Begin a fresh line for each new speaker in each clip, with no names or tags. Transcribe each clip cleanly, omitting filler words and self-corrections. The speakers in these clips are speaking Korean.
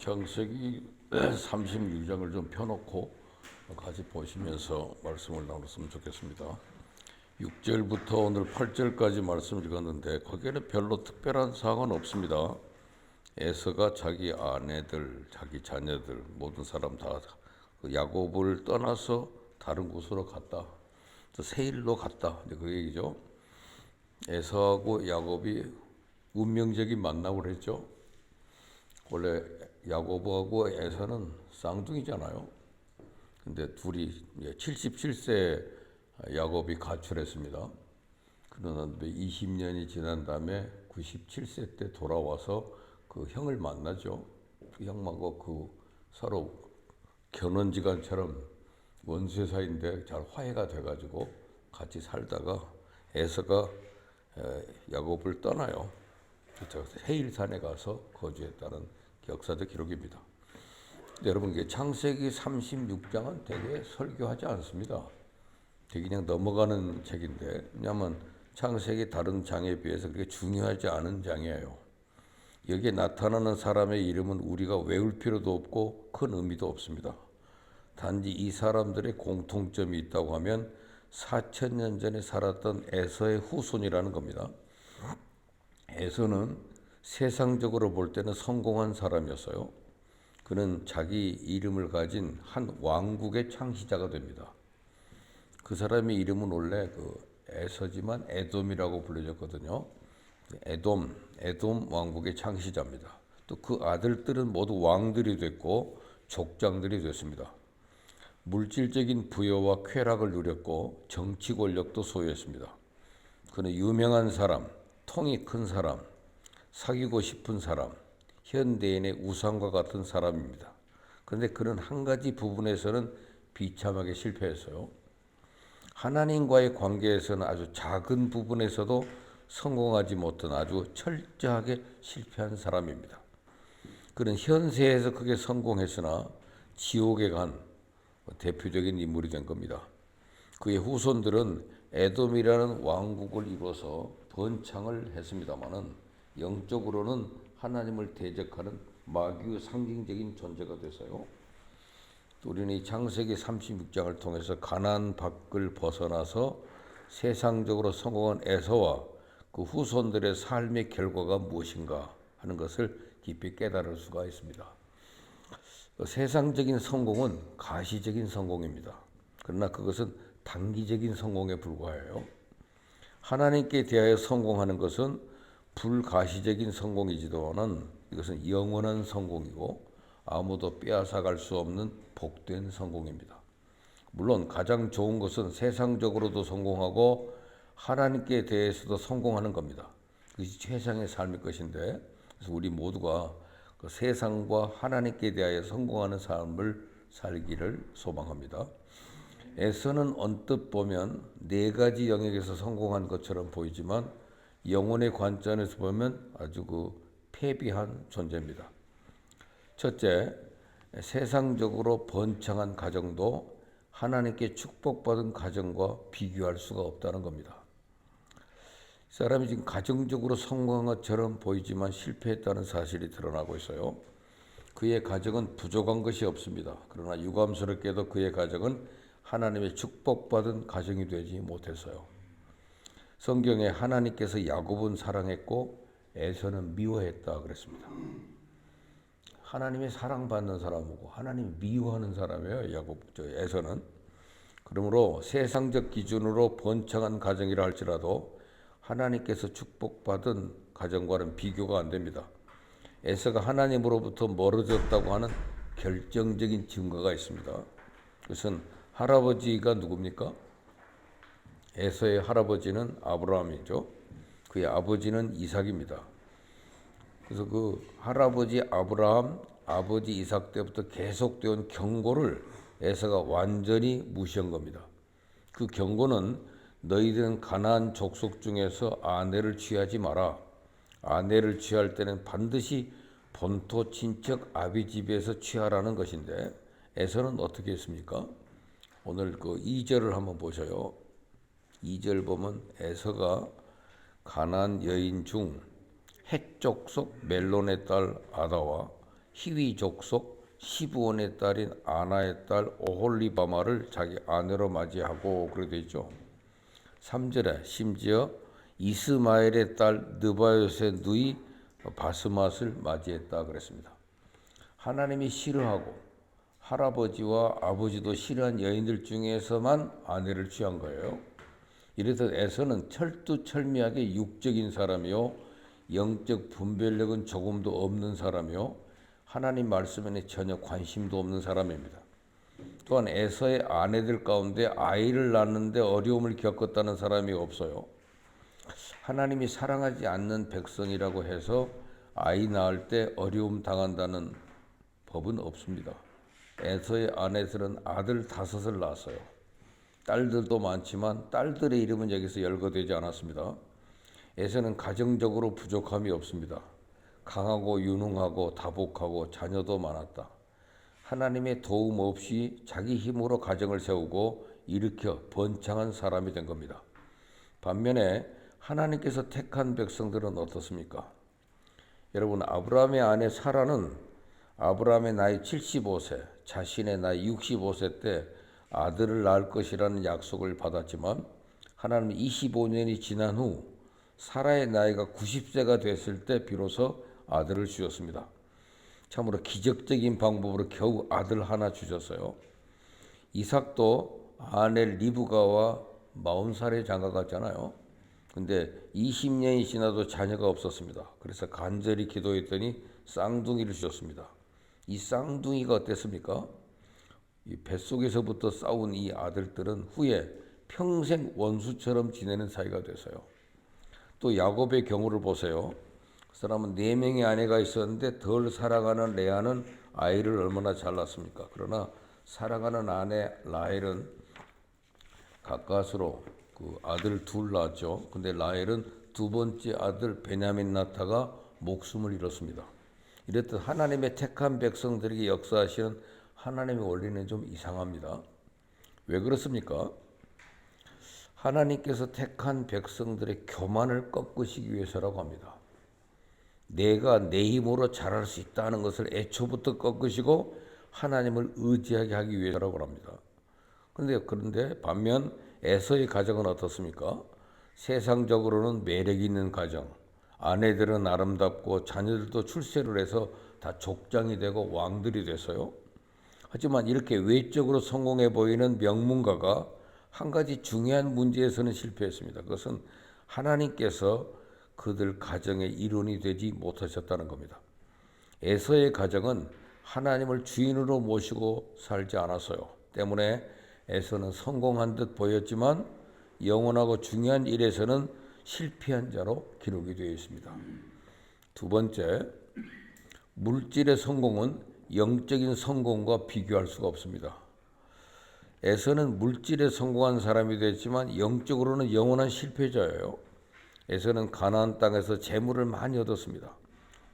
창세기 36장을 좀 펴놓고 같이 보시면서 말씀을 나눴으면 좋겠습니다. 6절부터 오늘 8절까지 말씀을 읽었는데 거기에는 별로 특별한 사항은 없습니다. 에서가 자기 아내들, 자기 자녀들, 모든 사람 다 야곱을 떠나서 다른 곳으로 갔다. 또 세일로 갔다. 그 얘기죠. 에서하고 야곱이 운명적인 만남을 했죠. 원래 야곱하고 에서는 쌍둥이잖아요. 근데 둘이 77세 야곱이 가출했습니다. 그러는데 20년이 지난 다음에 97세 때 돌아와서 그 형을 만나죠. 그 형하고 그 서로 견원지간처럼 원수의 사이인데 잘 화해가 돼가지고 같이 살다가 에서가 야곱을 떠나요. 헤일산에 가서 거주했다는 역사적 기록입니다. 여러분, 이게 창세기 36장은 되게 설교하지 않습니다. 되게 그냥 넘어가는 책인데, 왜냐하면 창세기 다른 장에 비해서 그렇게 중요하지 않은 장이에요. 여기에 나타나는 사람의 이름은 우리가 외울 필요도 없고 큰 의미도 없습니다. 단지 이 사람들의 공통점이 있다고 하면 4,000년 전에 살았던 에서의 후손이라는 겁니다. 에서는 세상적으로 볼 때는 성공한 사람이었어요. 그는 자기 이름을 가진 한 왕국의 창시자가 됩니다. 그 사람의 이름은 원래 에서지만 에돔이라고 불려졌거든요. 에돔 왕국의 창시자입니다. 또 그 아들들은 모두 왕들이 됐고 족장들이 됐습니다. 물질적인 부여와 쾌락을 누렸고 정치 권력도 소유했습니다. 그는 유명한 사람, 통이 큰 사람, 사귀고 싶은 사람, 현대인의 우상과 같은 사람입니다. 그런데 그는 한 가지 부분에서는 비참하게 실패했어요. 하나님과의 관계에서는 아주 작은 부분에서도 성공하지 못한 아주 철저하게 실패한 사람입니다. 그는 현세에서 크게 성공했으나 지옥에 간 대표적인 인물이 된 겁니다. 그의 후손들은 에돔이라는 왕국을 이뤄서 번창을 했습니다마는 영적으로는 하나님을 대적하는 마귀의 상징적인 존재가 됐어요. 우리는 이 창세기 36장을 통해서 가나안 밖을 벗어나서 세상적으로 성공한 에서와 그 후손들의 삶의 결과가 무엇인가 하는 것을 깊이 깨달을 수가 있습니다. 세상적인 성공은 가시적인 성공입니다. 그러나 그것은 단기적인 성공에 불과해요. 하나님께 대하여 성공하는 것은 불가시적인 성공이지만은 이것은 영원한 성공이고 아무도 빼앗아갈 수 없는 복된 성공입니다. 물론 가장 좋은 것은 세상적으로도 성공하고 하나님께 대해서도 성공하는 겁니다. 그것이 최상의 삶일 것인데, 그래서 우리 모두가 그 세상과 하나님께 대하여 성공하는 삶을 살기를 소망합니다. 에서는 언뜻 보면 네 가지 영역에서 성공한 것처럼 보이지만 영혼의 관점에서 보면 아주 패비한 존재입니다. 첫째, 세상적으로 번창한 가정도 하나님께 축복받은 가정과 비교할 수가 없다는 겁니다. 사람이 지금 가정적으로 성공한 것처럼 보이지만 실패했다는 사실이 드러나고 있어요. 그의 가정은 부족한 것이 없습니다. 그러나 유감스럽게도 그의 가정은 하나님의 축복받은 가정이 되지 못했어요. 성경에 하나님께서 야곱은 사랑했고 에서는 미워했다 그랬습니다. 하나님의 사랑받는 사람이고 하나님 미워하는 사람이에요. 에서는. 그러므로 세상적 기준으로 번창한 가정이라 할지라도 하나님께서 축복받은 가정과는 비교가 안 됩니다. 에서가 하나님으로부터 멀어졌다고 하는 결정적인 증거가 있습니다. 그것은 할아버지가 누굽니까? 에서의 할아버지는 아브라함이죠. 그의 아버지는 이삭입니다. 그래서 그 할아버지 아브라함, 아버지 이삭 때부터 계속되어 경고를 에서가 완전히 무시한 겁니다. 그 경고는 너희들은 가나안 족속 중에서 아내를 취하지 마라. 아내를 취할 때는 반드시 본토 친척 아비 집에서 취하라는 것인데 에서는 어떻게 했습니까? 오늘 그 2절을 한번 보셔요. 2절 보면 에서가 가나안 여인 중 헷 족속 멜론의 딸 아다와 히위 족속 시브온의 딸인 아나의 딸 오홀리바마를 자기 아내로 맞이하고 그렇게 되어 있죠. 3절에 심지어 이스마엘의 딸 느바요스의 누이 바스맛을 맞이했다 그랬습니다. 하나님이 싫어하고 할아버지와 아버지도 싫어한 여인들 중에서만 아내를 취한 거예요. 이래서 에서는 철두철미하게 육적인 사람이요, 영적 분별력은 조금도 없는 사람이요, 하나님 말씀에 전혀 관심도 없는 사람입니다. 또한 에서의 아내들 가운데 아이를 낳는데 어려움을 겪었다는 사람이 없어요. 하나님이 사랑하지 않는 백성이라고 해서 아이 낳을 때 어려움 당한다는 법은 없습니다. 에서의 아내들은 아들 5을 낳았어요. 딸들도 많지만 딸들의 이름은 여기서 열거되지 않았습니다. 에서는 가정적으로 부족함이 없습니다. 강하고 유능하고 다복하고 자녀도 많았다. 하나님의 도움 없이 자기 힘으로 가정을 세우고 일으켜 번창한 사람이 된 겁니다. 반면에 하나님께서 택한 백성들은 어떻습니까? 여러분, 아브라함의 아내 사라는 아브라함의 나이 75세, 자신의 나이 65세 때 아들을 낳을 것이라는 약속을 받았지만 하나님은 25년이 지난 후 사라의 나이가 90세가 됐을 때 비로소 아들을 주셨습니다. 참으로 기적적인 방법으로 겨우 아들 하나 주셨어요. 이삭도 아내 리브가와 40살에 장가갔잖아요. 근데 20년이 지나도 자녀가 없었습니다. 그래서 간절히 기도했더니 쌍둥이를 주셨습니다. 이 쌍둥이가 어땠습니까? 이 뱃속에서부터 싸운 이 아들들은 후에 평생 원수처럼 지내는 사이가 됐어요. 또 야곱의 경우를 보세요. 그 사람은 4명의 아내가 있었는데 덜 사랑하는 레아는 아이를 얼마나 잘 낳습니까? 그러나 사랑하는 아내 라헬은 가까스로 그 아들 2 낳았죠. 근데 라헬은 2번째 아들 베냐민 낳다가 목숨을 잃었습니다. 이랬듯 하나님의 택한 백성들에게 역사하시는 하나님의 원리는 좀 이상합니다. 왜 그렇습니까? 하나님께서 택한 백성들의 교만을 꺾으시기 위해서라고 합니다. 내가 내 힘으로 잘할 수 있다는 것을 애초부터 꺾으시고 하나님을 의지하게 하기 위해서라고 합니다. 그런데 반면 에서의 가정은 어떻습니까? 세상적으로는 매력 있는 가정, 아내들은 아름답고 자녀들도 출세를 해서 다 족장이 되고 왕들이 됐어요. 하지만 이렇게 외적으로 성공해 보이는 명문가가 한 가지 중요한 문제에서는 실패했습니다. 그것은 하나님께서 그들 가정의 일원이 되지 못하셨다는 겁니다. 에서의 가정은 하나님을 주인으로 모시고 살지 않았어요. 때문에 에서는 성공한 듯 보였지만 영원하고 중요한 일에서는 실패한 자로 기록이 되어 있습니다. 2번째, 물질의 성공은 영적인 성공과 비교할 수가 없습니다. 에서는 물질에 성공한 사람이 됐지만 영적으로는 영원한 실패자예요. 에서는 가나안 땅에서 재물을 많이 얻었습니다.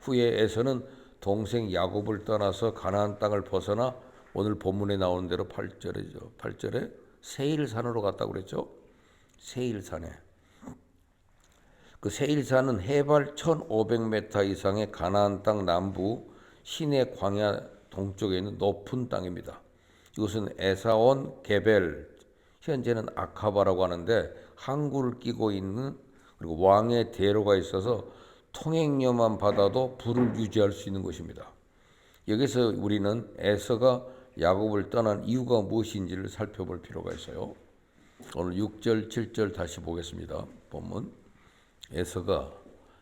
후에 에서는 동생 야곱을 떠나서 가나안 땅을 벗어나 오늘 본문에 나오는 대로 8절이죠. 8절에 세일산으로 갔다고 그랬죠. 세일산에. 그 세일산은 해발 1500m 이상의 가나안 땅 남부 시내 광야 동쪽에 있는 높은 땅입니다. 이것은 에사온 게벨, 현재는 아카바라고 하는데 항구를 끼고 있는, 그리고 왕의 대로가 있어서 통행료만 받아도 부를 유지할 수 있는 곳입니다. 여기서 우리는 에서가 야곱을 떠난 이유가 무엇인지를 살펴볼 필요가 있어요. 오늘 6절, 7절 다시 보겠습니다. 본문. 에서가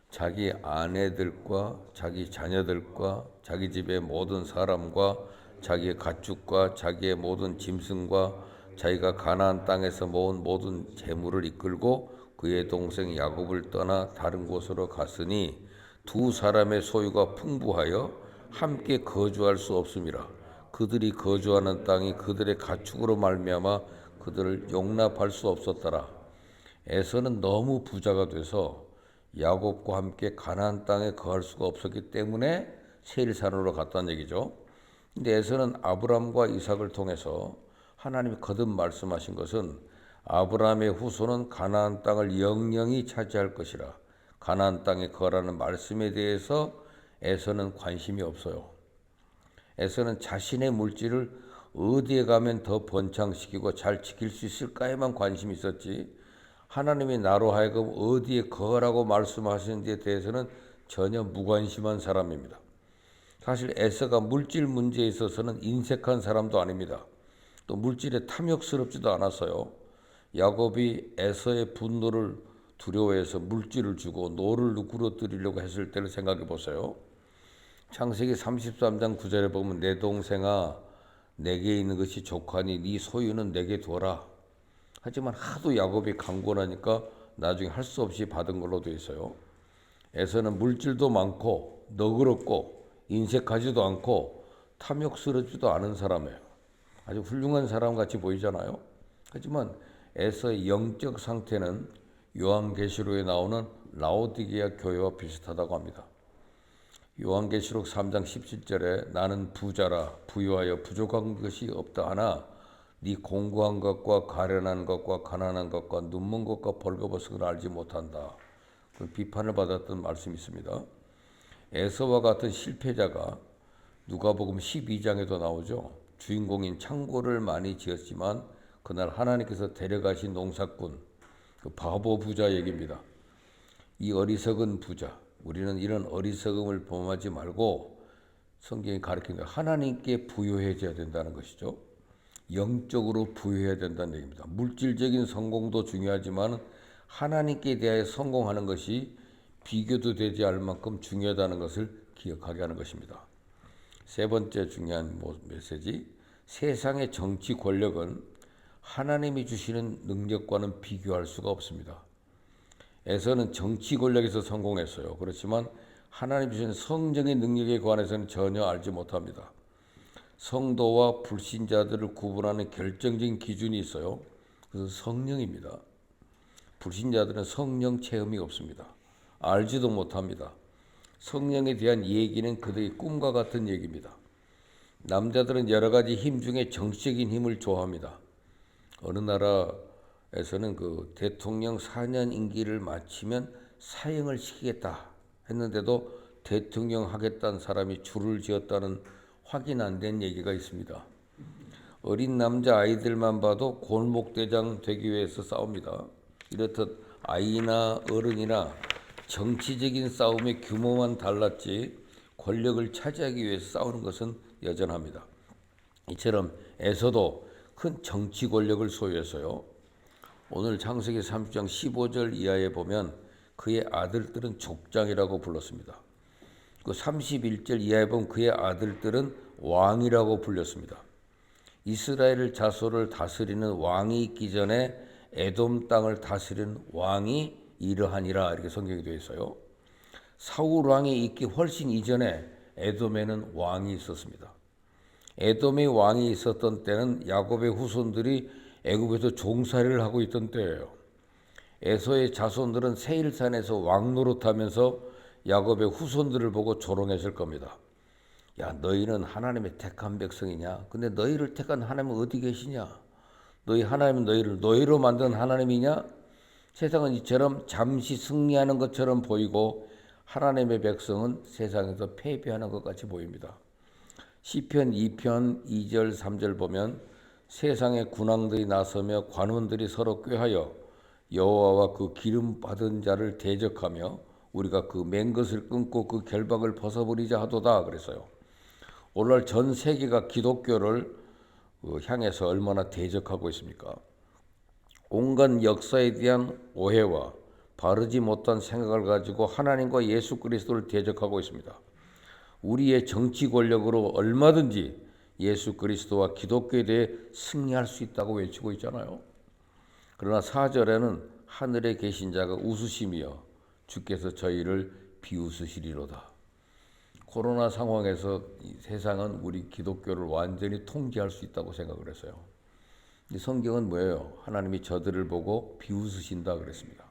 자기 아내들과 자기 자녀들과 자기 집의 모든 사람과 자기의 가축과 자기의 모든 짐승과 자기가 가나안 땅에서 모은 모든 재물을 이끌고 그의 동생 야곱을 떠나 다른 곳으로 갔으니 2 사람의 소유가 풍부하여 함께 거주할 수 없음이라. 그들이 거주하는 땅이 그들의 가축으로 말미암아 그들을 용납할 수 없었더라. 에서는 너무 부자가 돼서 야곱과 함께 가나안 땅에 거할 수가 없었기 때문에 세일산으로 갔다는 얘기죠. 근데 에서는 아브라함과 이삭을 통해서 하나님이 거듭 말씀하신 것은 아브라함의 후손은 가나안 땅을 영영히 차지할 것이라. 가나안 땅에 거하라는 말씀에 대해서 에서는 관심이 없어요. 에서는 자신의 물질을 어디에 가면 더 번창시키고 잘 지킬 수 있을까에만 관심이 있었지, 하나님이 나로 하여금 어디에 거하라고 말씀하시는지에 대해서는 전혀 무관심한 사람입니다. 사실 에서가 물질 문제에 있어서는 인색한 사람도 아닙니다. 또 물질에 탐욕스럽지도 않았어요. 야곱이 에서의 분노를 두려워해서 물질을 주고 노를 누그러뜨리려고 했을 때를 생각해 보세요. 창세기 33장 9절에 보면 내 동생아 내게 있는 것이 족하니 네 소유는 내게 두어라. 하지만 하도 야곱이 강권하니까 나중에 할 수 없이 받은 걸로 되어 있어요. 에서는 물질도 많고 너그럽고 인색하지도 않고 탐욕스럽지도 않은 사람이에요. 아주 훌륭한 사람 같이 보이잖아요. 하지만 에서의 영적 상태는 요한계시록에 나오는 라오디게아 교회와 비슷하다고 합니다. 요한계시록 3장 17절에 나는 부자라 부유하여 부족한 것이 없다 하나 네 공고한 것과 가련한 것과 가난한 것과 눈먼 것과 벌거벗은 걸 알지 못한다. 그 비판을 받았던 말씀이 있습니다. 에서와 같은 실패자가 누가복음 12장에도 나오죠. 주인공인 창고를 많이 지었지만 그날 하나님께서 데려가신 농사꾼 그 바보 부자 얘기입니다. 이 어리석은 부자, 우리는 이런 어리석음을 범하지 말고 성경이 가르치는 하나님께 부유해져야 된다는 것이죠. 영적으로 부유해야 된다는 얘기입니다. 물질적인 성공도 중요하지만 하나님께 대하여 성공하는 것이 비교도 되지 않을 만큼 중요하다는 것을 기억하게 하는 것입니다. 세 번째 중요한 메시지, 세상의 정치 권력은 하나님이 주시는 능력과는 비교할 수가 없습니다. 에서는 정치 권력에서 성공했어요. 그렇지만 하나님 주신 성령의 능력에 관해서는 전혀 알지 못합니다. 성도와 불신자들을 구분하는 결정적인 기준이 있어요. 그래서 성령입니다. 불신자들은 성령 체험이 없습니다. 알지도 못합니다. 성령에 대한 얘기는 그들의 꿈과 같은 얘기입니다. 남자들은 여러 가지 힘 중에 정치적인 힘을 좋아합니다. 어느 나라에서는 그 대통령 4년 임기를 마치면 사형을 시키겠다 했는데도 대통령 하겠다는 사람이 줄을 지었다는 확인 안 된 얘기가 있습니다. 어린 남자 아이들만 봐도 골목대장 되기 위해서 싸웁니다. 이렇듯 아이나 어른이나 정치적인 싸움의 규모만 달랐지 권력을 차지하기 위해서 싸우는 것은 여전합니다. 이처럼 에서도 큰 정치 권력을 소유해서요. 오늘 창세기 30장 15절 이하에 보면 그의 아들들은 족장이라고 불렀습니다. 그 31절 이하에 보면 그의 아들들은 왕이라고 불렸습니다. 이스라엘 자손을 다스리는 왕이 있기 전에 에돔 땅을 다스리는 왕이 이러하니라 이렇게 성경이 되어 있어요. 사울 왕이 있기 훨씬 이전에 에돔에는 왕이 있었습니다. 에돔의 왕이 있었던 때는 야곱의 후손들이 애굽에서 종살이를 하고 있던 때예요. 에서의 자손들은 세일산에서 왕 노릇하면서 야곱의 후손들을 보고 조롱했을 겁니다. 야, 너희는 하나님의 택한 백성이냐? 근데 너희를 택한 하나님은 어디 계시냐? 너희 하나님은 너희를 노예로 만든 하나님이냐? 세상은 이처럼 잠시 승리하는 것처럼 보이고 하나님의 백성은 세상에서 패배하는 것 같이 보입니다. 시편 2편 2절 3절 보면 세상의 군왕들이 나서며 관원들이 서로 꾀하여 여호와와 그 기름 받은 자를 대적하며 우리가 그 맨 것을 끊고 그 결박을 벗어버리자 하도다 그랬어요. 오늘날 전 세계가 기독교를 향해서 얼마나 대적하고 있습니까? 온갖 역사에 대한 오해와 바르지 못한 생각을 가지고 하나님과 예수 그리스도를 대적하고 있습니다. 우리의 정치 권력으로 얼마든지 예수 그리스도와 기독교에 대해 승리할 수 있다고 외치고 있잖아요. 그러나 4절에는 하늘에 계신 자가 웃으시며 주께서 저희를 비웃으시리로다. 코로나 상황에서 이 세상은 우리 기독교를 완전히 통제할 수 있다고 생각을 했어요. 성경은 뭐예요? 하나님이 저들을 보고 비웃으신다 그랬습니다.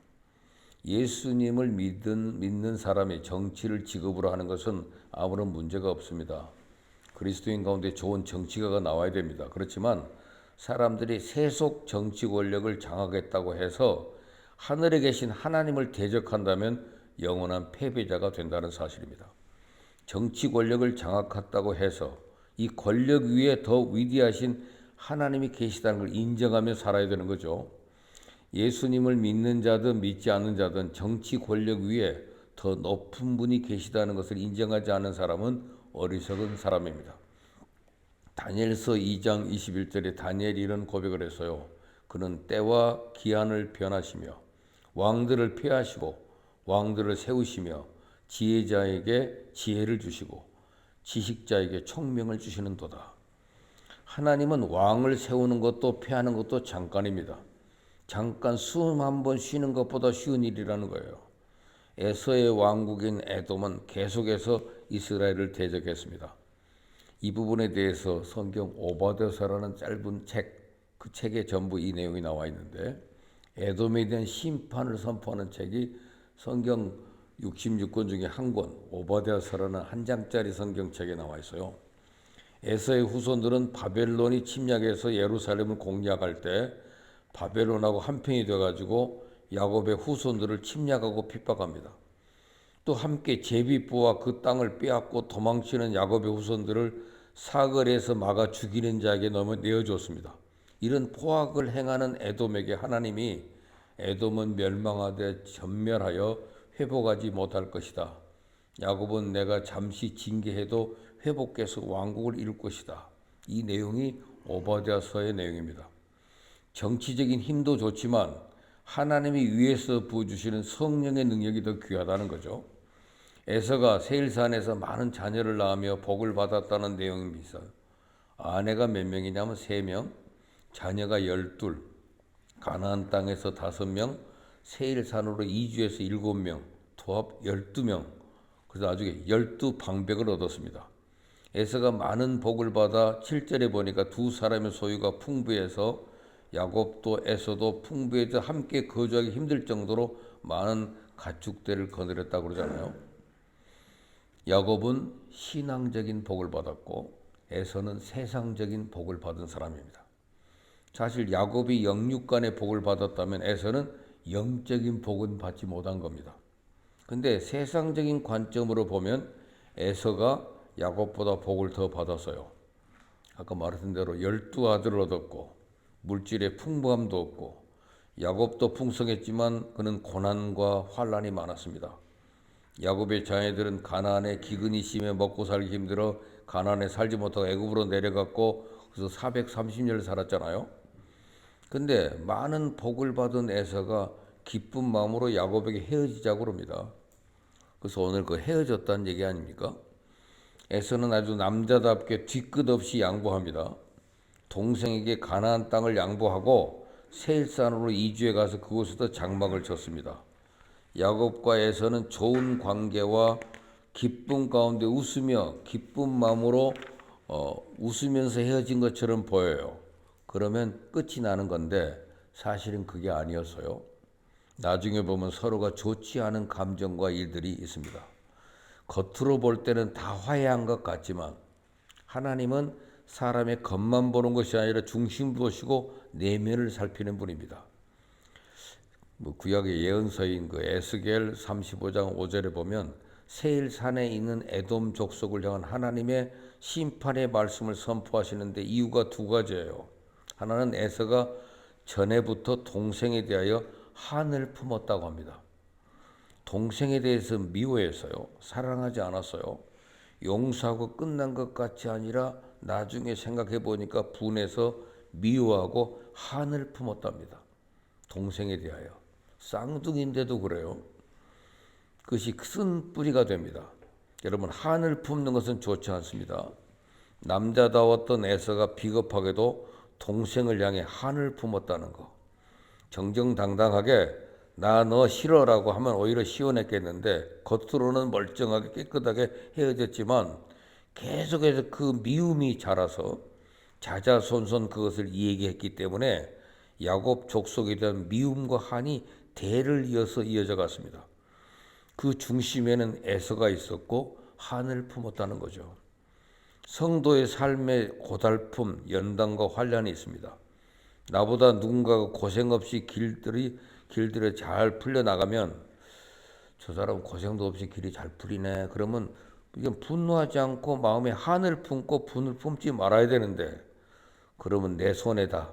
예수님을 믿는 사람이 정치를 직업으로 하는 것은 아무런 문제가 없습니다. 그리스도인 가운데 좋은 정치가가 나와야 됩니다. 그렇지만 사람들이 세속 정치 권력을 장악했다고 해서 하늘에 계신 하나님을 대적한다면 영원한 패배자가 된다는 사실입니다. 정치 권력을 장악했다고 해서 이 권력 위에 더 위대하신 하나님이 계시다는 걸 인정하며 살아야 되는 거죠. 예수님을 믿는 자든 믿지 않는 자든 정치 권력 위에 더 높은 분이 계시다는 것을 인정하지 않는 사람은 어리석은 사람입니다. 다니엘서 2장 21절에 다니엘이 이런 고백을 했어요. 그는 때와 기한을 변하시며 왕들을 폐하시고 왕들을 세우시며 지혜자에게 지혜를 주시고 지식자에게 총명을 주시는도다. 하나님은 왕을 세우는 것도 폐하는 것도 잠깐입니다. 잠깐 숨 한 번 쉬는 것보다 쉬운 일이라는 거예요. 에서의 왕국인 에돔은 계속해서 이스라엘을 대적했습니다. 이 부분에 대해서 성경 오바댜서라는 짧은 책, 그 책에 전부 이 내용이 나와 있는데 에돔에 대한 심판을 선포하는 책이 성경 66권 중에 한 권, 오바댜서라는 한 장짜리 성경책에 나와 있어요. 에서의 후손들은 바벨론이 침략해서 예루살렘을 공략할 때 바벨론하고 한편이 되어가지고 야곱의 후손들을 침략하고 핍박합니다. 또 함께 제비뽀와 그 땅을 빼앗고 도망치는 야곱의 후손들을 사거리에서 막아 죽이는 자에게 내어주었습니다. 이런 포악을 행하는 에돔에게 하나님이 에돔은 멸망하되 전멸하여 회복하지 못할 것이다. 야곱은 내가 잠시 징계해도 회복해서 왕국을 이룰 것이다. 이 내용이 오바댜서의 내용입니다. 정치적인 힘도 좋지만 하나님이 위에서 부어주시는 성령의 능력이 더 귀하다는 거죠. 에서가 세일산에서 많은 자녀를 낳으며 복을 받았다는 내용입니다. 아내가 몇 명이냐면 3명, 자녀가 12, 가나안 땅에서 5명, 세일산으로 이주해서 7명, 도합 12명, 그래서 나중에 12방백을 얻었습니다. 에서가 많은 복을 받아 7절에 보니까 두 사람의 소유가 풍부해서 야곱도 에서도 풍부해져 함께 거주하기 힘들 정도로 많은 가축대를 거느렸다고 그러잖아요. 야곱은 신앙적인 복을 받았고 에서는 세상적인 복을 받은 사람입니다. 사실 야곱이 영육간의 복을 받았다면 에서는 영적인 복은 받지 못한 겁니다. 근데 세상적인 관점으로 보면 에서가 야곱보다 복을 더 받았어요. 아까 말했던 대로 12아들을 얻었고 물질의 풍부함도 없고 야곱도 풍성했지만 그는 고난과 환난이 많았습니다. 야곱의 자녀들은 가나안에 기근이 심해 먹고 살기 힘들어 가나안에 살지 못하고 애굽으로 내려갔고 그래서 430년을 살았잖아요. 근데 많은 복을 받은 에서가 기쁜 마음으로 야곱에게 헤어지자고 합니다. 그래서 오늘 그 헤어졌다는 얘기 아닙니까? 에서는 아주 남자답게 뒤끝 없이 양보합니다. 동생에게 가나안 땅을 양보하고 세일산으로 이주해 가서 그곳에서 장막을 쳤습니다. 야곱과 에서는 좋은 관계와 기쁨 가운데 웃으며 기쁜 마음으로 웃으면서 헤어진 것처럼 보여요. 그러면 끝이 나는 건데 사실은 그게 아니었어요. 나중에 보면 서로가 좋지 않은 감정과 일들이 있습니다. 겉으로 볼 때는 다 화해한 것 같지만 하나님은 사람의 겉만 보는 것이 아니라 중심 보시고 내면을 살피는 분입니다. 구약의 예언서인 그 에스겔 35장 5절에 보면 세일산에 있는 에돔 족속을 향한 하나님의 심판의 말씀을 선포하시는데 이유가 두 가지예요. 하나는 에서가 전에부터 동생에 대하여 한을 품었다고 합니다. 동생에 대해서 미워했어요. 사랑하지 않았어요. 용서하고 끝난 것 같이 아니라 나중에 생각해 보니까 분해서 미워하고 한을 품었답니다. 동생에 대하여. 쌍둥이인데도 그래요. 그것이 쓴 뿌리가 됩니다. 여러분, 한을 품는 것은 좋지 않습니다. 남자다웠던 에서가 비겁하게도 동생을 향해 한을 품었다는 거. 정정당당하게 나 너 싫어라고 하면 오히려 시원했겠는데 겉으로는 멀쩡하게 깨끗하게 헤어졌지만 계속해서 그 미움이 자라서 자자손손 그것을 얘기했기 때문에 야곱 족속에 대한 미움과 한이 대를 이어서 이어져 갔습니다. 그 중심에는 에서가 있었고 한을 품었다는 거죠. 성도의 삶의 고달픔, 연단과 환난이 있습니다. 나보다 누군가가 고생 없이 길들에 잘 풀려나가면 저 사람 고생도 없이 길이 잘 풀리네. 그러면 이건 분노하지 않고 마음에 한을 품고 분을 품지 말아야 되는데 그러면 내 손해다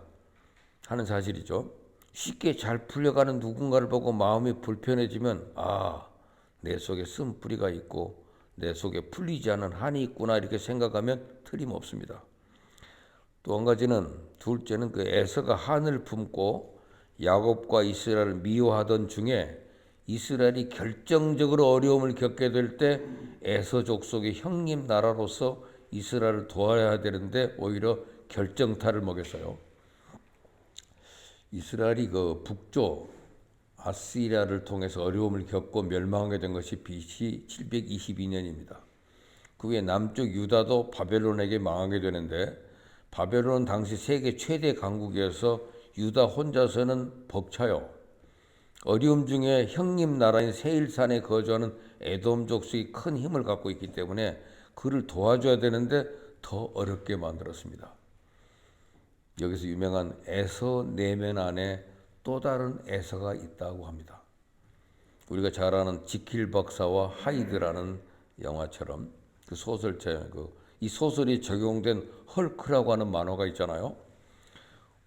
하는 사실이죠. 쉽게 잘 풀려가는 누군가를 보고 마음이 불편해지면 내 속에 쓴뿌리가 있고 내 속에 풀리지 않은 한이 있구나 이렇게 생각하면 틀림없습니다. 또 한 가지는 둘째는 그 에서가 한을 품고 야곱과 이스라엘을 미워하던 중에 이스라엘이 결정적으로 어려움을 겪게 될 때 에서 족속의 형님 나라로서 이스라엘을 도와야 되는데 오히려 결정타를 먹였어요. 이스라엘이 그 북쪽 아시리아를 통해서 어려움을 겪고 멸망하게 된 것이 BC 722년입니다. 그 후에 남쪽 유다도 바벨론에게 망하게 되는데 바벨론은 당시 세계 최대 강국이어서 유다 혼자서는 벅차요. 어려움 중에 형님 나라인 세일산에 거주하는 에돔 족속이 큰 힘을 갖고 있기 때문에 그를 도와줘야 되는데 더 어렵게 만들었습니다. 여기서 유명한 에서 내면 안에 또 다른 에서가 있다고 합니다. 우리가 잘 아는 지킬 박사와 하이드라는 영화처럼 그 소설처럼 이 소설이 적용된 헐크라고 하는 만화가 있잖아요.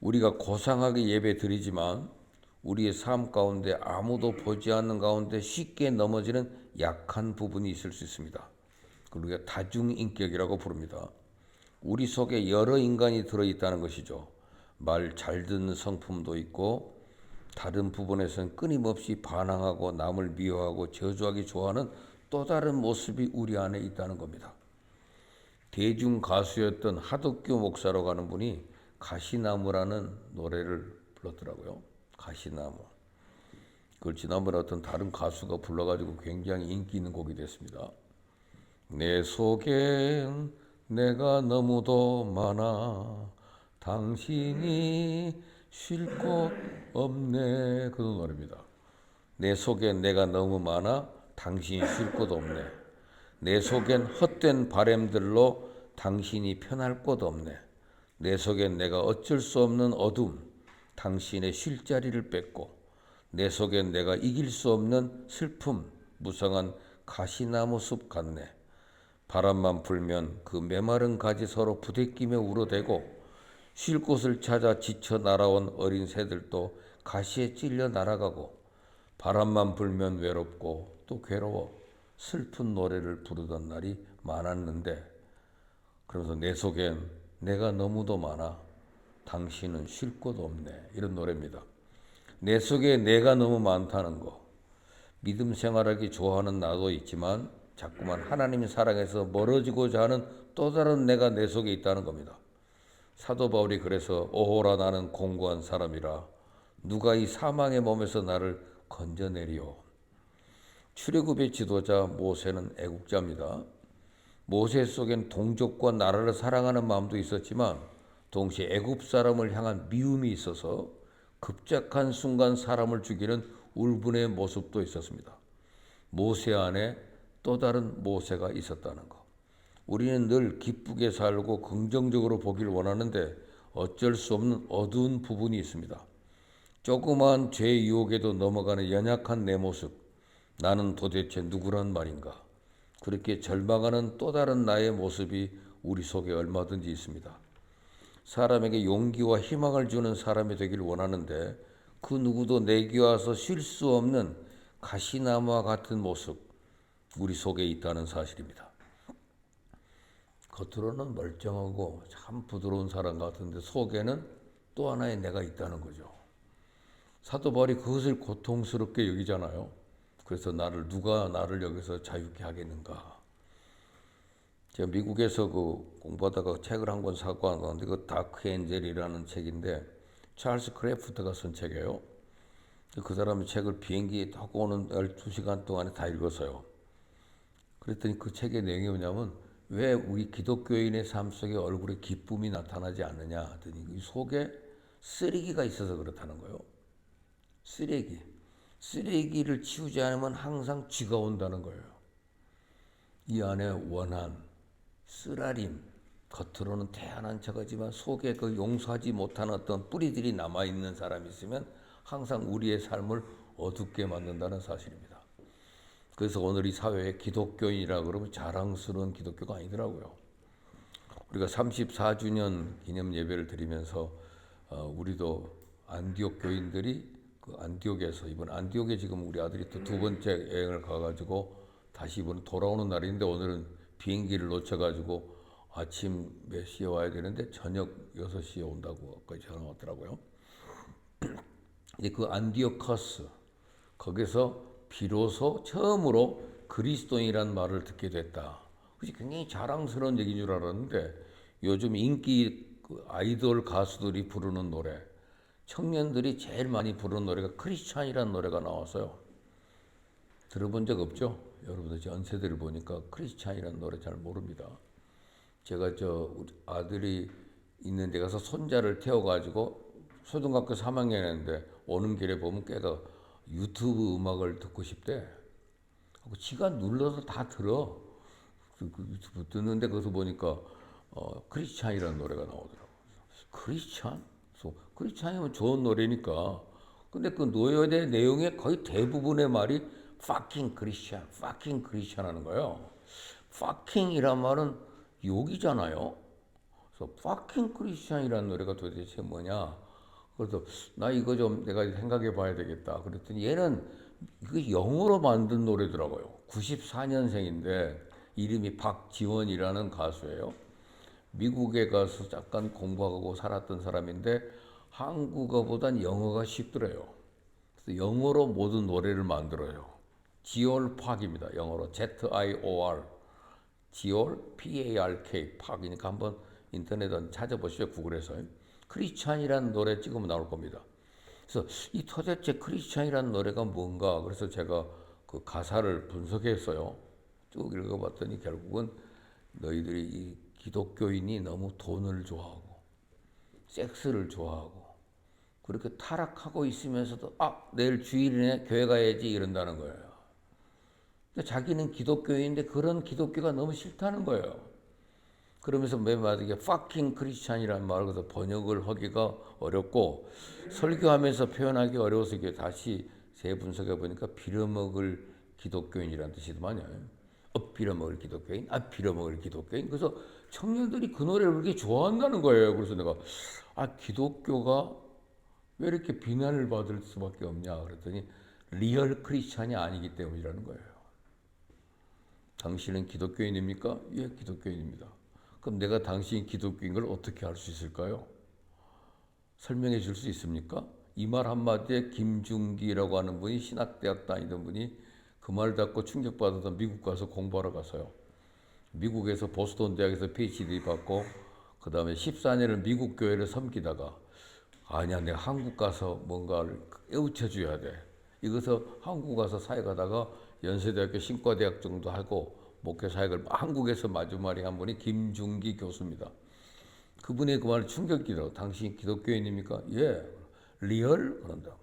우리가 고상하게 예배 드리지만 우리의 삶 가운데 아무도 보지 않는 가운데 쉽게 넘어지는 약한 부분이 있을 수 있습니다. 우리가 다중인격이라고 부릅니다. 우리 속에 여러 인간이 들어있다는 것이죠. 말 잘 듣는 성품도 있고 다른 부분에서는 끊임없이 반항하고 남을 미워하고 저주하기 좋아하는 또 다른 모습이 우리 안에 있다는 겁니다. 대중 가수였던 하덕규 목사라고 하는 분이 가시나무라는 노래를 불렀더라고요. 가시나무. 그걸 지난번에 어떤 다른 가수가 불러가지고 굉장히 인기 있는 곡이 됐습니다. 내 속엔 내가 너무도 많아 당신이 쉴 곳 없네. 그런 노래입니다. 내 속엔 내가 너무 많아 당신이 쉴 곳 없네. 내 속엔 헛된 바램들로 당신이 편할 곳 없네. 내 속엔 내가 어쩔 수 없는 어둠, 당신의 쉴 자리를 뺏고 내 속엔 내가 이길 수 없는 슬픔, 무성한 가시나무 숲 같네. 바람만 불면 그 메마른 가지 서로 부대끼며 울어대고 쉴 곳을 찾아 지쳐 날아온 어린 새들도 가시에 찔려 날아가고 바람만 불면 외롭고 또 괴로워 슬픈 노래를 부르던 날이 많았는데 그러면서 내 속엔 내가 너무도 많아 당신은 쉴 곳 없네. 이런 노래입니다. 내 속에 내가 너무 많다는 거. 믿음 생활하기 좋아하는 나도 있지만 자꾸만 하나님의 사랑에서 멀어지고자 하는 또 다른 내가 내 속에 있다는 겁니다. 사도 바울이 그래서 오호라 나는 공고한 사람이라 누가 이 사망의 몸에서 나를 건져내리오. 출애굽의 지도자 모세는 애국자입니다. 모세 속엔 동족과 나라를 사랑하는 마음도 있었지만 동시에 애굽 사람을 향한 미움이 있어서 급작한 순간 사람을 죽이는 울분의 모습도 있었습니다. 모세 안에 또 다른 모세가 있었다는 것. 우리는 늘 기쁘게 살고 긍정적으로 보길 원하는데 어쩔 수 없는 어두운 부분이 있습니다. 조그마한 죄의 유혹에도 넘어가는 연약한 내 모습. 나는 도대체 누구란 말인가? 그렇게 절망하는 또 다른 나의 모습이 우리 속에 얼마든지 있습니다. 사람에게 용기와 희망을 주는 사람이 되길 원하는데 그 누구도 내게 와서 쉴 수 없는 가시나무와 같은 모습, 우리 속에 있다는 사실입니다. 겉으로는 멀쩡하고 참 부드러운 사람 같은데 속에는 또 하나의 내가 있다는 거죠. 사도 바울이 그것을 고통스럽게 여기잖아요. 그래서 누가 나를 여기서 자유케 하겠는가. 제가 미국에서 공부하다가 책을 한 권 사고 왔는데 그 다크 엔젤이라는 책인데 찰스 크래프트가 쓴 책이에요. 그 사람이 책을 비행기 타고 오는 12시간 동안에 다 읽었어요. 그랬더니 그 책의 내용이 뭐냐면 왜 우리 기독교인의 삶 속에 얼굴에 기쁨이 나타나지 않느냐 하더니 이 속에 쓰레기가 있어서 그렇다는 거예요. 쓰레기를 치우지 않으면 항상 쥐가 온다는 거예요. 이 안에 원한, 쓰라림, 겉으로는 태연한 척하지만 속에 그 용서하지 못한 어떤 뿌리들이 남아있는 사람이 있으면 항상 우리의 삶을 어둡게 만든다는 사실입니다. 그래서 오늘 이 사회에 기독교인이라 그러면 자랑스러운 기독교가 아니더라고요. 우리가 34주년 기념 예배를 드리면서 우리도 안디옥 교인들이 그 안디옥에서 이번 안디옥에 지금 우리 아들이 또 두 번째 여행을 가가지고 다시 이번 돌아오는 날인데 오늘은 비행기를 놓쳐가지고 아침 몇 시에 와야 되는데 저녁 6시에 온다고 아까 전화 왔더라고요. 이제 그 안디오커스 거기서 비로소 처음으로 그리스도인이라는 말을 듣게 됐다. 그것이 굉장히 자랑스러운 얘기인 줄 알았는데 요즘 인기 그 아이돌 가수들이 부르는 노래, 청년들이 제일 많이 부르는 노래가 크리스찬이라는 노래가 나왔어요. 들어본 적 없죠? 여러분들 연세대를 보니까 크리스찬이라는 노래 잘 모릅니다. 제가 우리 아들이 있는 데 가서 손자를 태워가지고 초등학교 3학년인데 오는 길에 보면 걔가 유튜브 음악을 듣고 싶대. 지가 눌러서 다 들어. 그 유튜브 듣는데 거기서 보니까 크리스찬이라는 노래가 나오더라고. 크리스찬? 크리스찬이면 좋은 노래니까. 근데 그 노예의 내용의 거의 대부분의 말이 fucking Christian, fucking Christian 하는 거예요. fucking이란 말은 욕이잖아요. 그래서 fucking Christian이라는 노래가 도대체 뭐냐? 그래서 나 이거 좀 내가 생각해 봐야 되겠다. 그랬더니 얘는 이거 영어로 만든 노래더라고요. 94년생인데 이름이 박지원이라는 가수예요. 미국에 가서 잠깐 공부하고 살았던 사람인데 한국어보단 영어가 쉽더래요. 그래서 영어로 모든 노래를 만들어요. 지올 팍입니다. 영어로 Z-I-O-R, 지올 P-A-R-K, 팍이니까 한번 인터넷에 찾아보시죠. 구글에서. 크리스찬이라는 노래 찍으면 나올 겁니다. 그래서 이 도대체 크리스찬이라는 노래가 뭔가 그래서 제가 그 가사를 분석했어요. 쭉 읽어봤더니 결국은 너희들이 이 기독교인이 너무 돈을 좋아하고 섹스를 좋아하고 그렇게 타락하고 있으면서도 내일 주일이네 교회 가야지 이런다는 거예요. 자기는 기독교인인데 그런 기독교가 너무 싫다는 거예요. 그러면서 맨 마지막에 fucking 크리스찬이라는 말을 그래서 번역을 하기가 어렵고 설교하면서 표현하기 어려워서 이게 다시 재분석해 보니까 빌어먹을 기독교인이라는 뜻이더만요. 빌어먹을 기독교인, 빌어먹을 기독교인. 그래서 청년들이 그 노래를 그렇게 좋아한다는 거예요. 그래서 내가 기독교가 왜 이렇게 비난을 받을 수밖에 없냐 그랬더니 리얼 크리스찬이 아니기 때문이라는 거예요. 당신은 기독교인입니까? 예, 기독교인입니다. 그럼 내가 당신이 기독교인 걸 어떻게 알 수 있을까요? 설명해 줄 수 있습니까? 이 말 한마디에 김중기라고 하는 분이 신학대학 다니던 분이 그 말 듣고 충격받아서 미국 가서 공부하러 갔어요. 미국에서 보스턴 대학에서 PhD 받고 그 다음에 14년을 미국 교회를 섬기다가 아니야 내가 한국 가서 뭔가를 깨우쳐 줘야 돼. 이것서 한국 가서 사역하다가 연세대학교 신과대학 정도 하고 목회 사역을 한국에서 마지막에 한 분이 김중기 교수입니다. 그분의 그 말을 충격이더라고. 당신 기독교인입니까? 예. 리얼? 그런다.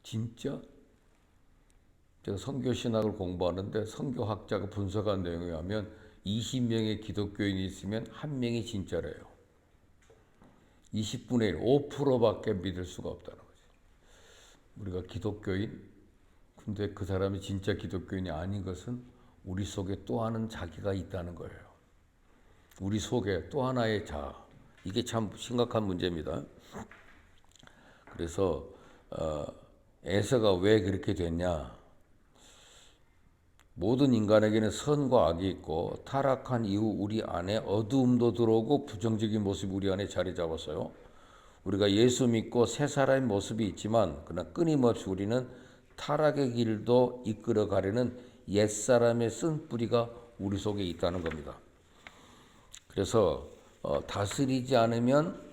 진짜? 제가 선교신학을 공부하는데 선교학자가 분석한 내용에 하면 20명의 기독교인이 있으면 1명이 진짜래요. 20분의 1, 5%밖에 믿을 수가 없다는 거죠. 우리가 기독교인, 근데 그 사람이 진짜 기독교인이 아닌 것은 우리 속에 또 하나는 자기가 있다는 거예요. 우리 속에 또 하나의 자아. 이게 참 심각한 문제입니다. 그래서 에서가 왜 그렇게 됐냐? 모든 인간에게는 선과 악이 있고 타락한 이후 우리 안에 어두움도 들어오고 부정적인 모습이 우리 안에 자리 잡았어요. 우리가 예수 믿고 새 사람의 모습이 있지만 그러나 끊임없이 우리는 타락의 길도 이끌어 가려는 옛사람의 쓴뿌리가 우리 속에 있다는 겁니다. 그래서 다스리지 않으면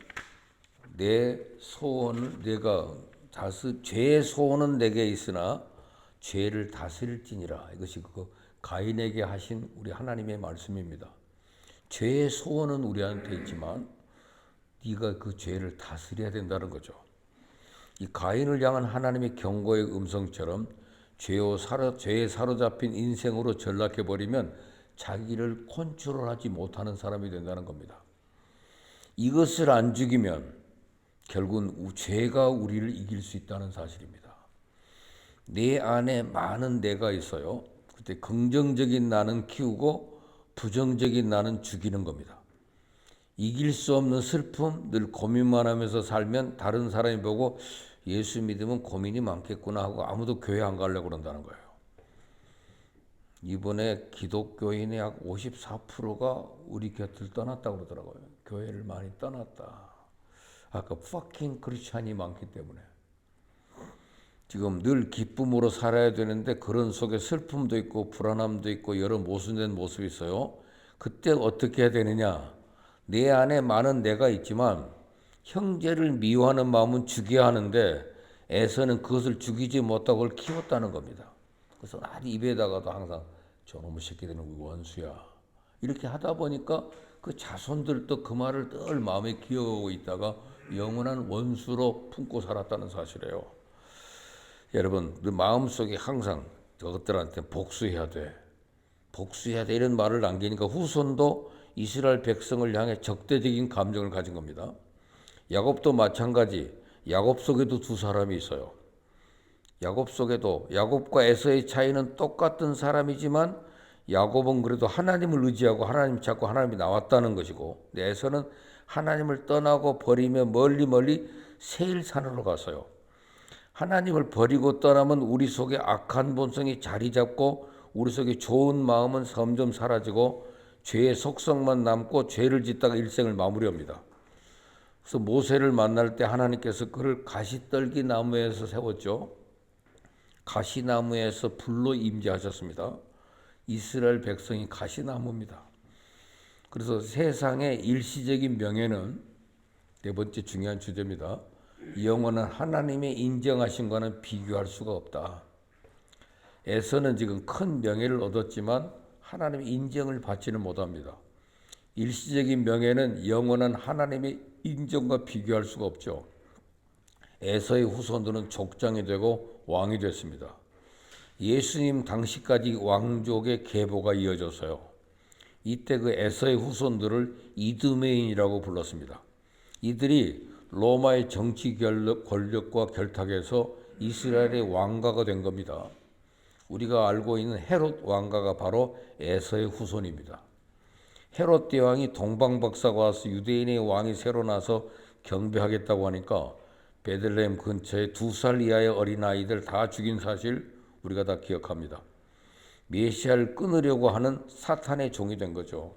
내 소원을 죄의 소원은 내게 있으나 죄를 다스릴지니라. 이것이 가인에게 하신 우리 하나님의 말씀입니다. 죄의 소원은 우리한테 있지만 네가 그 죄를 다스려야 된다는 거죠. 이 가인을 향한 하나님의 경고의 음성처럼 죄에 사로잡힌 인생으로 전락해버리면 자기를 컨트롤하지 못하는 사람이 된다는 겁니다. 이것을 안 죽이면 결국은 죄가 우리를 이길 수 있다는 사실입니다. 내 안에 많은 내가 있어요. 그때 긍정적인 나는 키우고 부정적인 나는 죽이는 겁니다. 이길 수 없는 슬픔, 늘 고민만 하면서 살면 다른 사람이 보고 예수 믿으면 고민이 많겠구나 하고 아무도 교회 안 가려고 그런다는 거예요. 이번에 기독교인의 약 54%가 우리 곁을 떠났다고 그러더라고요. 교회를 많이 떠났다. 아까 fucking 크리스찬이 많기 때문에. 지금 늘 기쁨으로 살아야 되는데 그런 속에 슬픔도 있고 불안함도 있고 여러 모순된 모습이 있어요. 그때 어떻게 해야 되느냐? 내 안에 많은 내가 있지만 형제를 미워하는 마음은 죽여야 하는데 에서는 그것을 죽이지 못하고 그걸 키웠다는 겁니다. 그래서 입에다가도 항상 저놈의 새끼들은 원수야. 이렇게 하다 보니까 그 자손들도 그 말을 늘 마음에 기억하고 있다가 영원한 원수로 품고 살았다는 사실이에요. 여러분, 그 마음속에 항상 저것들한테 복수해야 돼. 복수해야 돼. 이런 말을 남기니까 후손도 이스라엘 백성을 향해 적대적인 감정을 가진 겁니다. 야곱도 마찬가지. 야곱 속에도 두 사람이 있어요. 야곱 속에도 야곱과 에서의 차이는 똑같은 사람이지만 야곱은 그래도 하나님을 의지하고 하나님 찾고 하나님이 나왔다는 것이고 에서는 하나님을 떠나고 버리며 멀리 세일산으로 갔어요. 하나님을 버리고 떠나면 우리 속에 악한 본성이 자리 잡고 우리 속에 좋은 마음은 점점 사라지고 죄의 속성만 남고 죄를 짓다가 일생을 마무리합니다. 그래서 모세를 만날 때 하나님께서 그를 가시떨기 나무에서 세웠죠. 가시나무에서 불로 임재하셨습니다. 이스라엘 백성이 가시나무입니다. 그래서 세상의 일시적인 명예는 네 번째 중요한 주제입니다. 영원한 하나님의 인정하심과는 비교할 수가 없다. 에서는 지금 큰 명예를 얻었지만 하나님의 인정을 받지는 못합니다. 일시적인 명예는 영원한 하나님의 인정과 비교할 수가 없죠. 에서의 후손들은 족장이 되고 왕이 됐습니다. 예수님 당시까지 왕족의 계보가 이어졌어요. 이때 그 에서의 후손들을 이두메인이라고 불렀습니다. 이들이 로마의 정치 권력과 결탁해서 이스라엘의 왕가가 된 겁니다. 우리가 알고 있는 헤롯 왕가가 바로 에서의 후손입니다. 헤롯 대왕이 동방박사가 와서 유대인의 왕이 새로 나서 경배하겠다고 하니까 베들레헴 근처에 2살 이하의 어린아이들 다 죽인 사실 우리가 다 기억합니다. 메시아를 끊으려고 하는 사탄의 종이 된 거죠.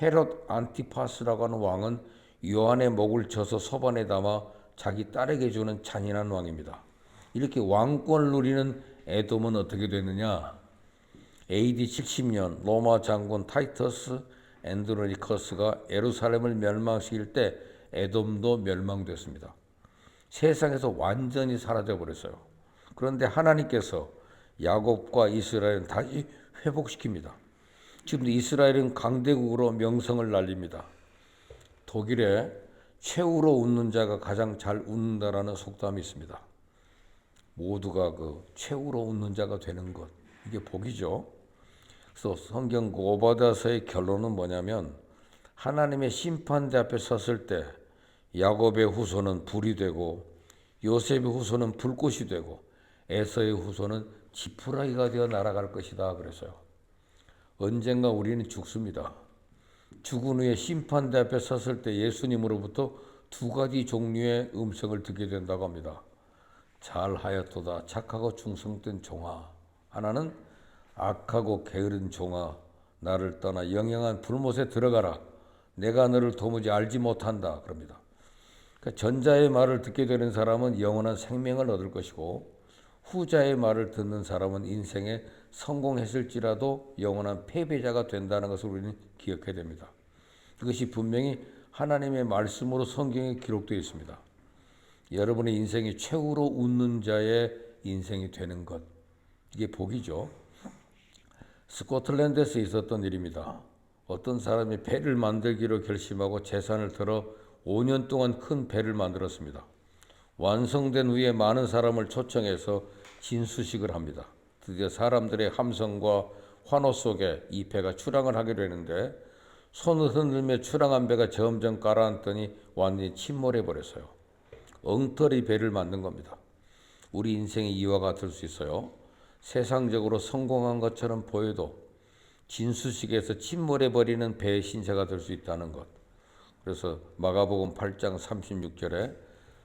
헤롯 안티파스라고 하는 왕은 요한의 목을 쳐서 서반에 담아 자기 딸에게 주는 잔인한 왕입니다. 이렇게 왕권을 누리는 에돔은 어떻게 됐느냐? AD 70년 로마 장군 타이터스 앤드로니커스가 예루살렘을 멸망시킬 때 에돔도 멸망됐습니다. 세상에서 완전히 사라져 버렸어요. 그런데 하나님께서 야곱과 이스라엘은 다시 회복시킵니다. 지금도 이스라엘은 강대국으로 명성을 날립니다. 독일에 최후로 웃는 자가 가장 잘 웃는다라는 속담이 있습니다. 모두가 그 최후로 웃는 자가 되는 것, 이게 복이죠. 그래서 성경 오바댜서의 결론은 뭐냐면 하나님의 심판대 앞에 섰을 때 야곱의 후손은 불이 되고 요셉의 후손은 불꽃이 되고 에서의 후손은 지푸라기가 되어 날아갈 것이다 그랬어요. 언젠가 우리는 죽습니다. 죽은 후에 심판대 앞에 섰을 때 예수님으로부터 두 가지 종류의 음성을 듣게 된다고 합니다. 잘하였도다 착하고 충성된 종아. 하나는 악하고 게으른 종아, 나를 떠나 영영한 불못에 들어가라. 내가 너를 도무지 알지 못한다 그럽니다. 그러니까 전자의 말을 듣게 되는 사람은 영원한 생명을 얻을 것이고 후자의 말을 듣는 사람은 인생에 성공했을지라도 영원한 패배자가 된다는 것을 우리는 기억해야 됩니다. 이것이 분명히 하나님의 말씀으로 성경에 기록되어 있습니다. 여러분의 인생이 최후로 웃는 자의 인생이 되는 것, 이게 복이죠. 스코틀랜드에서 있었던 일입니다. 어떤 사람이 배를 만들기로 결심하고 재산을 들어 5년 동안 큰 배를 만들었습니다. 완성된 후에 많은 사람을 초청해서 진수식을 합니다. 드디어 사람들의 함성과 환호 속에 이 배가 출항을 하기로 했는데 손을 흔들며 출항한 배가 점점 가라앉더니 완전히 침몰해 버렸어요. 엉터리 배를 만든 겁니다. 우리 인생이 이와 같을 수 있어요. 세상적으로 성공한 것처럼 보여도 진수식에서 침몰해버리는 배신자가 될 수 있다는 것. 그래서 마가복음 8장 36절에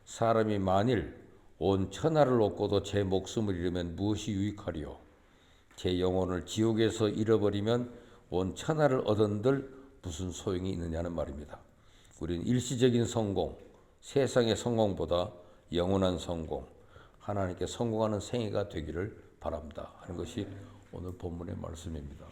사람이 만일 온 천하를 얻고도 제 목숨을 잃으면 무엇이 유익하리요? 제 영혼을 지옥에서 잃어버리면 온 천하를 얻은들 무슨 소용이 있느냐는 말입니다. 우리는 일시적인 성공, 세상의 성공보다 영원한 성공, 하나님께 성공하는 생애가 되기를 바랍니다 하는 것이 오늘 본문의 말씀입니다.